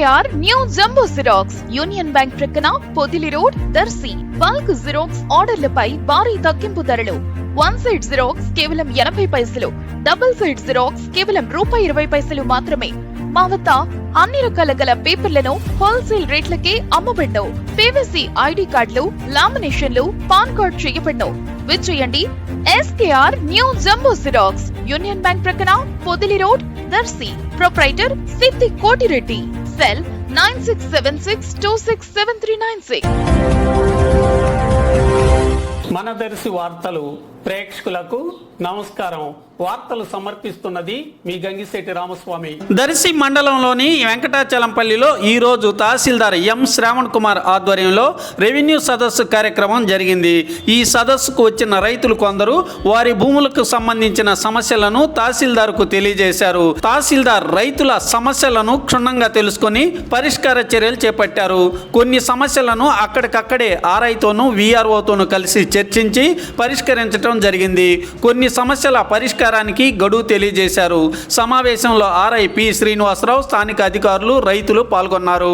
SKR new jumbo xerox union bank ప్రక్కన Podili road Darsi. Bulk xerox ఆర్డర్లపై భారీ తగ్గింపు ధరలు. వన్ సైడ్ జిరాక్స్ కేవలం 80 పైసలు, డబుల్ సైడ్ జిరాక్స్ కేవలం ₹20 మాత్రమే. మా వద్ద అన్ని రకాల గల పేపర్లను హోల్సేల్ రేట్లకే అమ్మబడ్ను. PVC ID కార్డులు, లామినేషన్లు, పాన్ కార్డ్ చేయబడ్ను. విచ్చేయండి SKR new jumbo xerox union bank ప్రక్కన పొదిలి రోడ్ దర్శి. ప్రొప్రైటర్ సిద్ధి కోటిరెడ్డి. సెల్ 9676267396. మన దర్శి వార్తలు ప్రేక్షకులకు నమస్కారం. వార్తలు సమర్పిస్తున్నది మీ గంగిశెట్టి రామస్వామి. దర్శి మండలంలోని వెంకటాచలంపల్లిలో ఈ రోజు తహసీల్దార్ ఎం శ్రావణ్ కుమార్ ఆధ్వర్యంలో రెవెన్యూ సదస్సు కార్యక్రమం జరిగింది. ఈ సదస్సుకు వచ్చిన రైతులు కొందరు వారి భూములకు సంబంధించిన సమస్యలను తహసీల్దార్కు తెలియజేశారు. తహసీల్దార్ రైతుల సమస్యలను క్షుణ్ణంగా తెలుసుకొని పరిష్కార చర్యలు చేపట్టారు. కొన్ని సమస్యలను అక్కడికక్కడే ఆర్ఐతోనూ VROతోనూ కలిసి చర్చించి పరిష్కరించడం జరిగింది. కొన్ని సమస్యల పరిష్కారానికి గడువు తెలియజేశారు. సమావేశంలో RI P శ్రీనివాసరావు, స్థానిక అధికారులు, రైతులు పాల్గొన్నారు.